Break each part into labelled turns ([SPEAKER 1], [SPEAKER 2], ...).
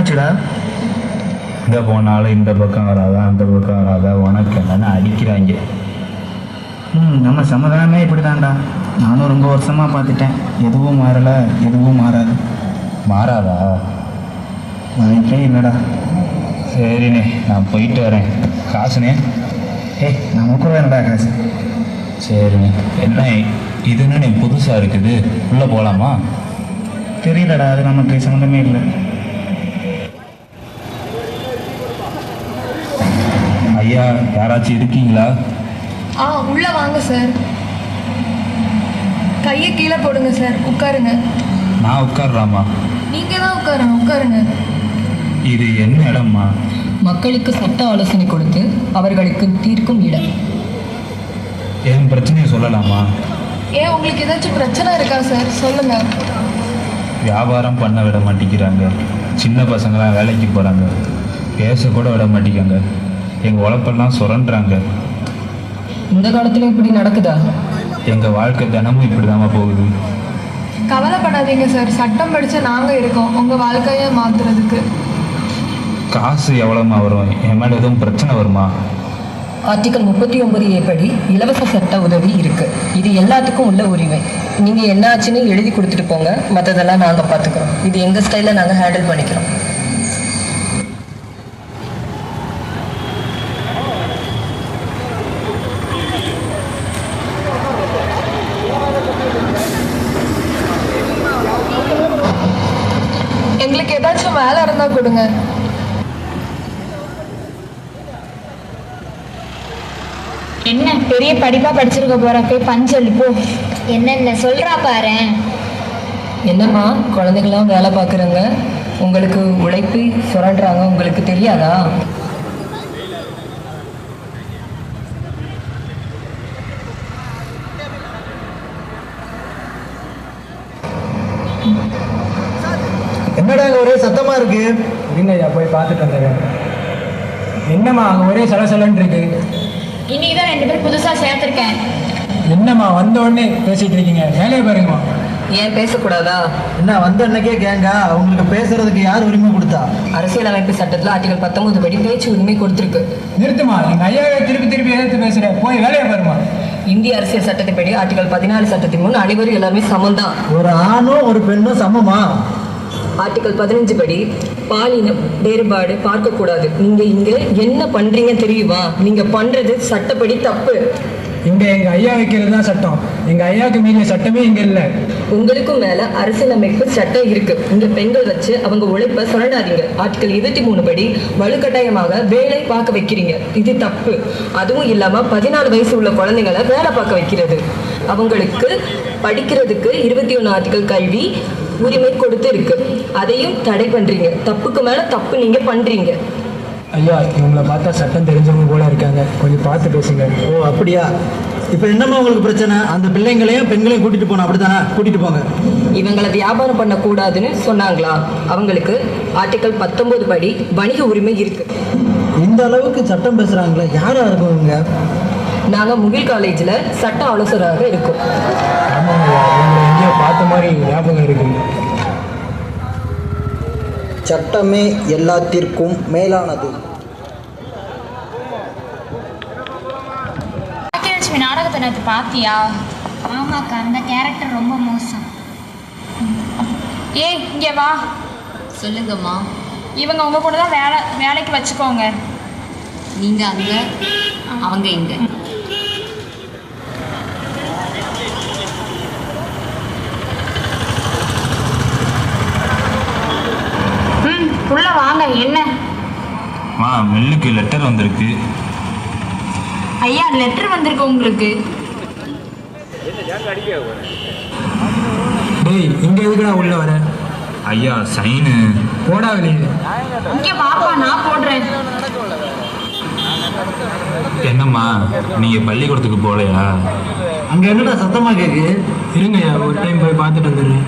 [SPEAKER 1] என்னாச்சுடா?
[SPEAKER 2] இங்கே போனாலும் இந்த பக்கம் வராதா அந்த பக்கம் வராதா உனக்கு என்னன்னு அடிக்கிறாங்க.
[SPEAKER 1] நம்ம சமுதாயமே இப்படி தான்டா. நானும் ரொம்ப வருஷமாக பார்த்துட்டேன். எதுவும் மாறலை, எதுவும் மாறாது.
[SPEAKER 2] மாறாதா?
[SPEAKER 1] வாய்ப்பே இல்லைடா.
[SPEAKER 2] சரிண்ணே, நான் போயிட்டு வரேன். காசுண்ணே?
[SPEAKER 1] நமக்கு வேணடா காசு.
[SPEAKER 2] சரிண்ணே. என்ன இது என்னண்ணே புதுசாக இருக்குது, உள்ளே போகலாமா?
[SPEAKER 1] தெரியலடா, அது நமக்கு சம்மந்தமே இல்லை.
[SPEAKER 2] ஐயா, யாராச்சும் இருக்கீங்களா?
[SPEAKER 3] உள்ள வாங்க சார். கையை கீழே போடுங்க சார். உட்காருங்க.
[SPEAKER 2] நான் உட்கார்றாமா?
[SPEAKER 3] நீங்க தான் உட்காரணும். உட்காருங்க.
[SPEAKER 2] இது என்ன இடம்மா?
[SPEAKER 4] மக்களுக்கு சட்ட ஆலோசனை கொடுத்து அவர்களுக்கு தீர்க்கும் இடம்.
[SPEAKER 2] என் பிரச்சனையை சொல்லலாமா?
[SPEAKER 3] ஏன் உங்களுக்கு ஏதாச்சும் பிரச்சனை இருக்கா சார்? சொல்லுங்க.
[SPEAKER 2] வியாபாரம் பண்ண விட மாட்டேங்கிறாங்க. சின்ன பசங்களாம் வேலைக்கு போகிறாங்க. பேசக்கூட விட மாட்டேங்காங்க. எங்கள் உழைப்பெல்லாம் சுரண்டுறாங்க.
[SPEAKER 4] இந்த காலத்துல இப்படி நடக்குதா?
[SPEAKER 2] எங்கள் வாழ்க்கை தினமும் இப்படி தாம்மா போகுது.
[SPEAKER 3] கவலைப்படாதீங்க சார். சட்டம் படித்து நாங்கள் இருக்கோம் உங்கள் வாழ்க்கையை மாற்றுறதுக்கு.
[SPEAKER 2] காசு எவ்வளோமா வரும்? என் மேலே எதுவும் பிரச்சனை வருமா?
[SPEAKER 4] ஆர்டிகல் 39A படி இலவச சட்ட உதவி இருக்கு. இது எல்லாத்துக்கும் உள்ள உரிமை. நீங்க என்ன ஆச்சுன்னு எழுதி கொடுத்துட்டு போங்க, மற்றதெல்லாம் நாங்கள் பார்த்துக்கிறோம். இது எங்கள் ஸ்டைலில் நாங்கள் ஹேண்டில் பண்ணிக்கிறோம்.
[SPEAKER 3] எங்களுக்கு ஏதாச்சும் வேலை இருந்தால் கொடுங்க.
[SPEAKER 5] என்ன பெரிய படிப்பா படிச்சிருக்க போற, போய் பஞ்சல் போ.
[SPEAKER 6] என்னென்ன சொல்றா பாரு.
[SPEAKER 4] என்னம்மா, குழந்தைங்களாம் வேலை பார்க்குறாங்க, உங்களுக்கு உழைப்பு சுரண்டுறாங்க, உங்களுக்கு தெரியாதா?
[SPEAKER 1] என்னடா அங்கே ஒரே சத்தமாக இருக்கு?
[SPEAKER 7] இருங்க ஐயா, போய் பார்த்துட்டு வந்துடுறேன். என்னம்மா அங்கே ஒரே சலசலன்னு இருக்கு?
[SPEAKER 5] இன்னைக்கு தான் 2 பேர் புதுசா சேர்த்திருக்கேன்.
[SPEAKER 7] என்னம்மா வந்த உடனே பேசிட்டு இருக்கீங்க? வேலையை பாருங்கம்மா.
[SPEAKER 4] ஏன் பேசக்கூடாதா?
[SPEAKER 1] என்ன வந்த அன்னைக்கே கேங்கா? அவங்களுக்கு பேசுறதுக்கு யார் உரிமை கொடுத்தா?
[SPEAKER 4] அரசியலமைப்பு சட்டத்தில் ஆர்டிகல் 19 படி பேச்சு உரிமை கொடுத்துருக்கு.
[SPEAKER 7] நிறுத்துமா, எங்கள் ஐயாவை திருப்பி திருப்பி எதிர்த்து பேசுகிறேன். போய் வேலையை பாருமா.
[SPEAKER 4] இந்திய அரசியல் சட்டத்தின்படி ஆர்டிகல் 14 சட்டத்தின் முன் அனைவரும் எல்லாருமே சமம்தான்.
[SPEAKER 1] ஒரு ஆணும் ஒரு பெண்ணும் சமமா?
[SPEAKER 4] ஆர்டிகல் 15 படி பாலின வேறுபாடு பார்க்கக்கூடாது. நீங்க இங்க என்ன பண்றீங்க தெரியுமா? நீங்க பண்றது சட்டப்படி தப்பு.
[SPEAKER 7] இங்கே எங்கள் ஐயா வைக்கிறது தான் சட்டம். எங்கள் ஐயாவுக்கு மீறிய சட்டமே இங்கே இல்லை.
[SPEAKER 4] உங்களுக்கும் மேல அரசியலமைப்பு சட்டம் இருக்கு. இங்க பெண்கள் வச்சு அவங்க உழைப்ப சுரண்டாதீங்க. ஆர்டிகல் 23 படி வலுக்கட்டாயமாக வேலை பார்க்க வைக்கிறீங்க. இது தப்பு. அதுவும் இல்லாம 14 வயசு உள்ள குழந்தைங்களை வேலை பார்க்க வைக்கிறது. அவங்களுக்கு படிக்கிறதுக்கு 21 ஆர்டிகல் கல்வி உரிமை கொடுத்து இருக்கு. அதையும் தடை பண்றீங்க. தப்புக்கு மேல தப்பு நீங்க பண்றீங்க.
[SPEAKER 7] ஐயா, இவங்களை பார்த்தா சட்டம் தெரிஞ்சவங்க போல இருக்காங்க, கொஞ்சம் பார்த்து பேசுங்க.
[SPEAKER 1] ஓ அப்படியா? இப்போ என்னம்மா உங்களுக்கு பிரச்சனை? அந்த பிள்ளைங்களையும் பெண்களையும் கூட்டிட்டு போகணும், அப்படித்தானே? கூட்டிட்டு போங்க.
[SPEAKER 4] இவங்களை வியாபாரம் பண்ணக்கூடாதுன்னு சொன்னாங்களா? அவங்களுக்கு ஆர்டிகல் 19 படி வணிக உரிமை இருக்கு.
[SPEAKER 1] இந்த அளவுக்கு சட்டம் பேசுறாங்களே, யாரா இருக்கும் இவங்க?
[SPEAKER 4] நாங்க முகில் காலேஜில் சட்ட ஆலோசகராக இருக்கோம்.
[SPEAKER 7] ஆமாங்க, இவங்களை எங்கேயோ பார்த்த மாதிரி ஞாபகம் இருக்கு.
[SPEAKER 8] சட்டமே எல்லாத்திற்கும் மேலானது.
[SPEAKER 5] பாக்கியலட்சுமி நாடகத்தை நேற்று பார்த்தியா?
[SPEAKER 6] ஆமாக்கா, அந்த கேரக்டர் ரொம்ப மோசம்.
[SPEAKER 5] ஏய் இங்கே வா.
[SPEAKER 6] சொல்லுங்கம்மா.
[SPEAKER 5] இவங்க உங்க கூட தான் வேலைக்கு வச்சுக்கோங்க.
[SPEAKER 6] நீங்க அங்க, அவங்க இங்க.
[SPEAKER 5] உள்ள வாங்க. என்ன
[SPEAKER 2] மில்லுக்கு லெட்டர் வந்திருக்கு.
[SPEAKER 5] ஐயா, லெட்டர் வந்திருக்கு உங்களுக்கு.
[SPEAKER 7] டேய், இங்க எதுக்குடா உள்ள வர?
[SPEAKER 2] ஐயா சைனு.
[SPEAKER 7] போடா வெளியே.
[SPEAKER 5] இங்கே பாப்பா, நான் போடுறேன்.
[SPEAKER 2] என்னம்மா, நீங்க பள்ளிக்கூடத்துக்கு போகலையா?
[SPEAKER 1] அங்க என்னடா சத்தமா கேக்கு?
[SPEAKER 7] இருங்கய்யா, ஒரு டைம் போய் பார்த்துட்டு வந்துடுறேன்.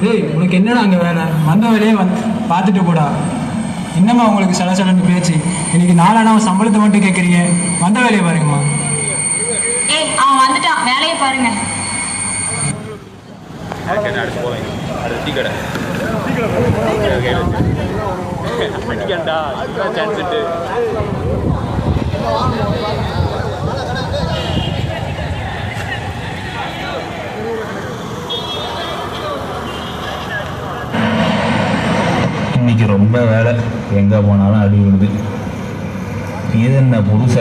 [SPEAKER 7] டேய், உனக்கு என்னடா அங்கே வேலை? வந்த வேலையே பார்த்துட்டு போடா. என்னம்மா உங்களுக்கு சலசலன்னு பேச்சு? இன்னைக்கு 4 நாள் சம்பளத்தை மட்டும் கேட்குறீங்க. வந்த வேலையை பாருங்கம்மா.
[SPEAKER 5] ஏய், அவன் வந்துட்டான், வேலையை பாருங்க.
[SPEAKER 2] அடுத்து கடை இன்னைக்கு ரொம்ப வேலை, எங்கே போனாலும் அடி விழுது. இது என்ன புதுசா